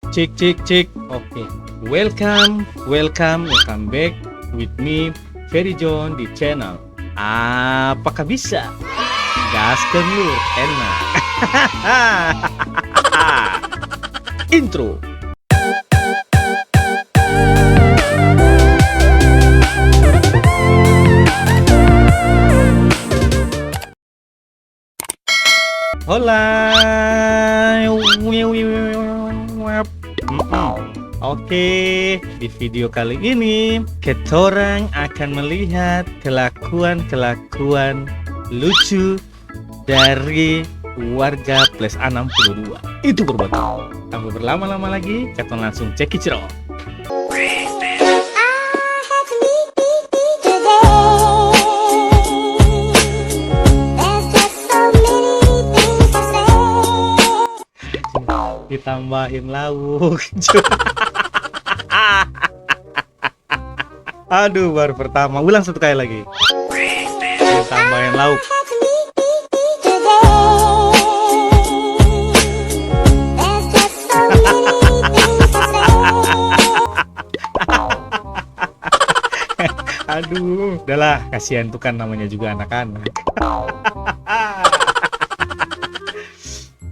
Cik, cik, cik. Oke. Welcome back with me, Ferry John di channel. Apakah bisa? Gaskan lur, enak. Intro. Hola. Oke, di video kali ini ketorang akan melihat kelakuan lucu dari warga plus 62. Itu berbuat. Tanpa berlama-lama lagi, kita langsung cek ciro. Ditambahin lauk. Aduh, baru pertama. Ulang satu kali lagi. Ditambahin lauk. Aduh, udahlah, kasihan tuh kan namanya juga anak-anak.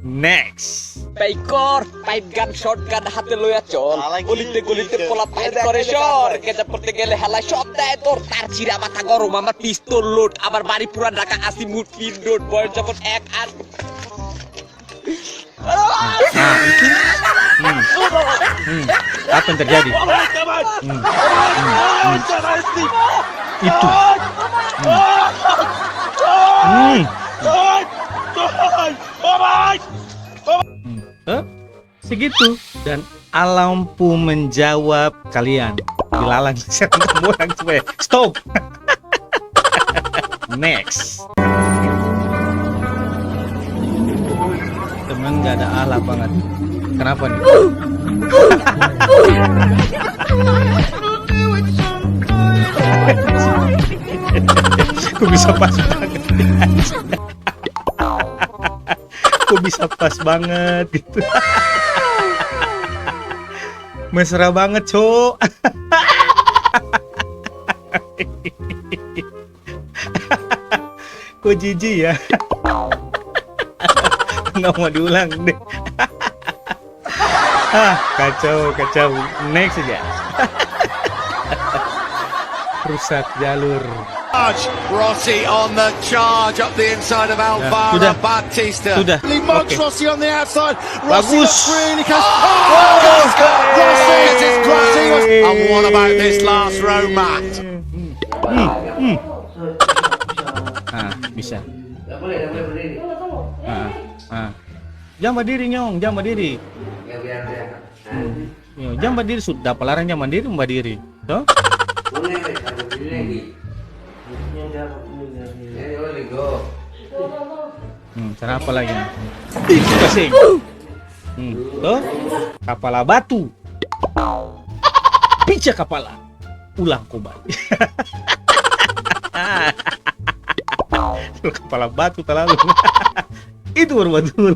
Next. Paikor, pipe gun, shotgun, হাতে লইয়া চল গলিতে গলিতে পোলা পাইপ করে শট কেজা পড়তে গেলে হেলা শট দেয় তোর তার চিরা মাথা গরম আমার পিস্তল লোড আবার বাড়ি পুরান ঢাকা আসি মুড পিন রোড বয়স যখন এক আর Apa yang terjadi? Itu. Segitu, dan alampu menjawab kalian dilalang orang supaya stop. Next. Temen gak ada alat banget. Kenapa nih? Kok bisa pas banget? Kok bisa pas banget gitu? Mesra banget, Cok. Kok jijik ya? Nggak mau diulang deh. Kacau. Next aja. Rusak jalur. Rossi on the charge up the inside of Alvaro Batista. Sudah. Monks Rossi on the outside. Rossi looks really close. Rossi. And what about this last row, Matt? Bisa. Jangan berdiri, Nyong. Jangan berdiri. Jangan berdiri, sudah pelarang jangan berdiri, berdiri. Toh? Cara apa lagi? Itu kasing. Tuh, kepala batu. Pica kepala. Ulang kembali. Kepala batu terlalu. Itu baru betul.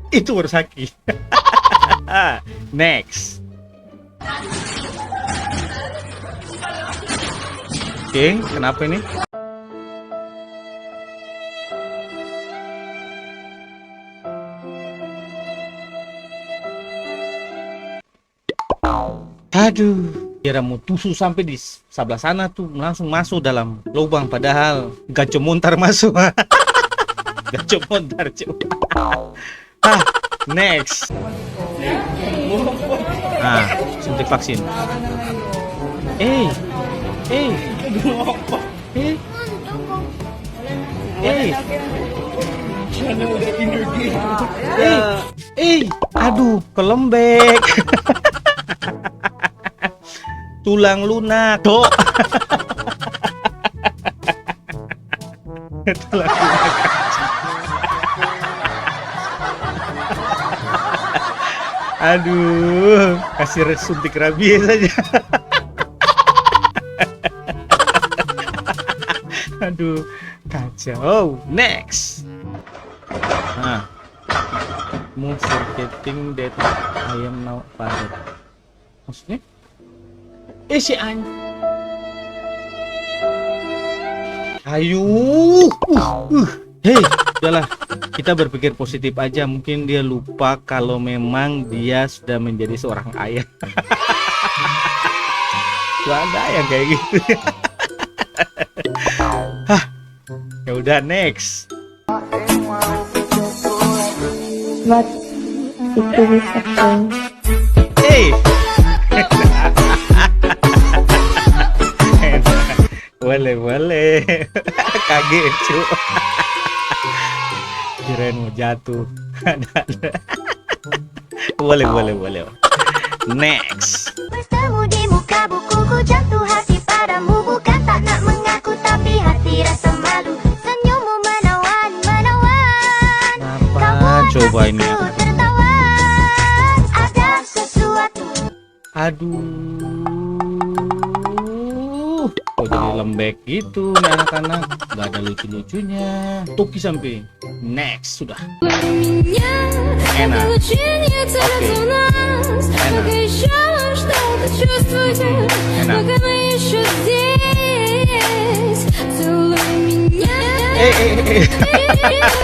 Itu baru sakit. Next. Oke, kenapa ini? Aduh, kira mau tusuk sampai di sebelah sana tuh langsung masuk dalam lubang, padahal gacor montar masuk. Gacor montar, cuy. Next. Suntik vaksin. Aduh, kelembek. Tulang lunak, Dok. Tulang lunak. Aduh, kasih suntik rabies saja. Aduh, kacau. Next. move forgetting that I am now father. Maksudnya? Si An. Ayo. Hei, udahlah. Kita berpikir positif aja. Mungkin dia lupa kalau memang dia sudah menjadi seorang ayah. Gak ada yang kayak gitu. Hah. Ya udah, next. But itu bisa kan. Hey. Boleh. Kaget, cu. Kirain mau jatuh. Boleh. Next. Bertemu di muka bukuku, jatuh hati padamu, bukan tak nak mengaku tapi hati rasa malu. Senyummu menawan. Apa? Coba ini. Ku tertawa, ada sesuatu. Aduh. Kok jadi lembek gitu nih anak-anak? Gak ada lucu-lucunya. Toki sampai. Next, sudah. Enak. Oke. Enak.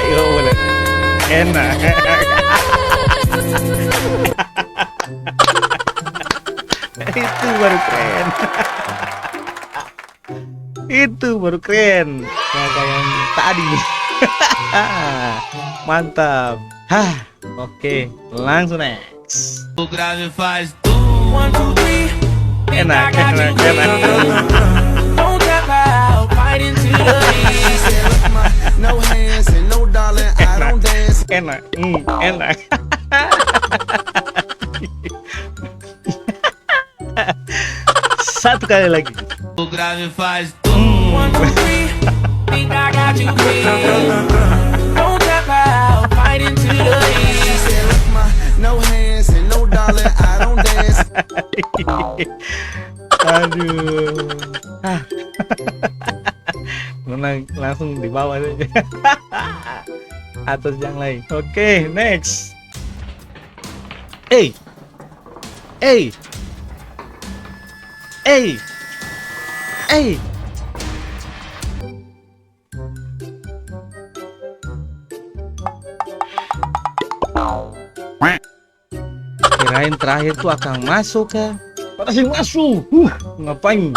Ayo, boleh. Enak. Itu baru keren. Itu baru keren. Kayak yang tadi. Mantap. Hah. Oke, langsung next. Enak. Enak. Satu kali lagi. Aduh. Langsung di bawah aja. Atas yang lain. Oke, next. Kirain terakhir tuh akan masuk kan? Pada sing masuk. Ngapain?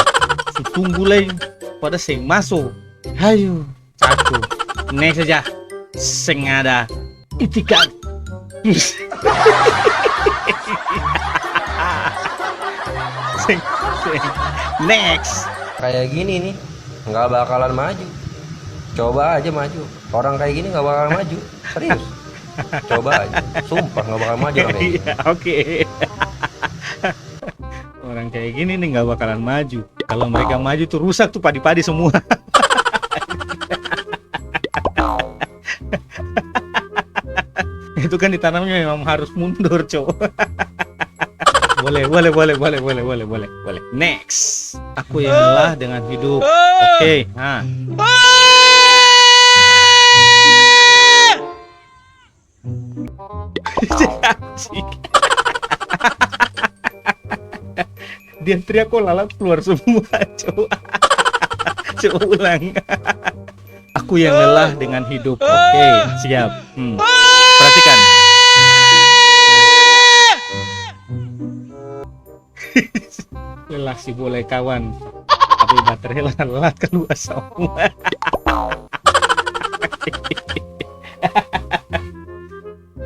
Tunggu lagi. Pada sing masuk. Ayo, satu. Next saja. Sing ada itikan. Sing. Next. Kayak gini nih nggak bakalan maju. Coba aja maju. Orang kayak gini nggak bakalan maju. Serius. Coba aja. Sumpah nggak bakal maju orang kayak gini. Oke. Orang kayak gini nih nggak bakalan maju. Kalau mereka maju tuh rusak tuh padi-padi semua. Itu kan ditanamnya memang harus mundur, cowok. Boleh. Next. Aku yang lelah dengan hidup. Oke. Nah. Dia teriak kok lalat keluar semua, coba. Coba ulang. Aku yang lelah dengan hidup. Oke, siap. Perhatikan. Lelah sih boleh kawan, tapi baterai lelah keluar semua.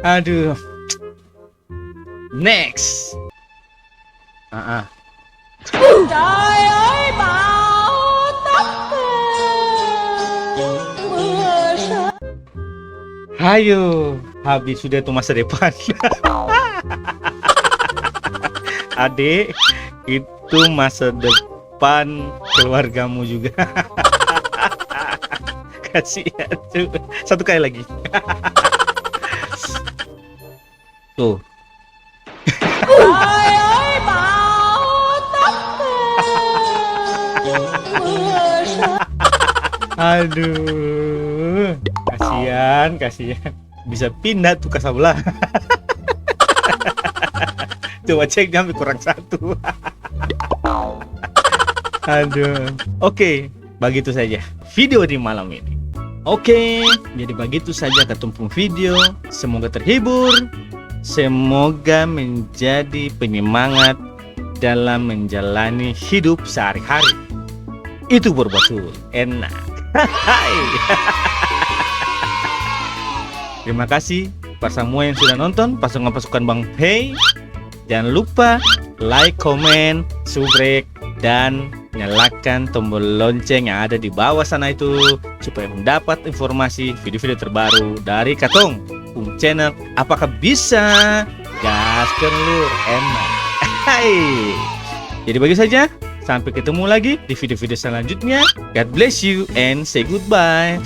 Aduh. Next. Trời ơi bão táp mưa rơi. Ayo, habis sudah itu masa depan. Adik, itu masa depan keluargamu juga. Kasihan tuh. Satu kali lagi. Tuh. Trời ơi bão táp mưa rơi. Aduh, kasihan. bisa pindah tuh ke sebelah. Coba cek sampai kurang 1. Aduh. Oke, begitu saja video di malam ini. Oke, jadi begitu saja ketumpung video. Semoga terhibur. Semoga menjadi penyemangat dalam menjalani hidup sehari-hari. Itu berbasul enak. Terima kasih para semua yang sudah nonton pasukan-pasukan Bang Pei. Jangan lupa like, komen, subscribe, dan nyalakan tombol lonceng yang ada di bawah sana itu supaya mendapat informasi video-video terbaru dari Katong channel. Apakah bisa? Gas lur, enak. Hai. Jadi bagi saja, sampai ketemu lagi di video-video selanjutnya. God bless you and say goodbye.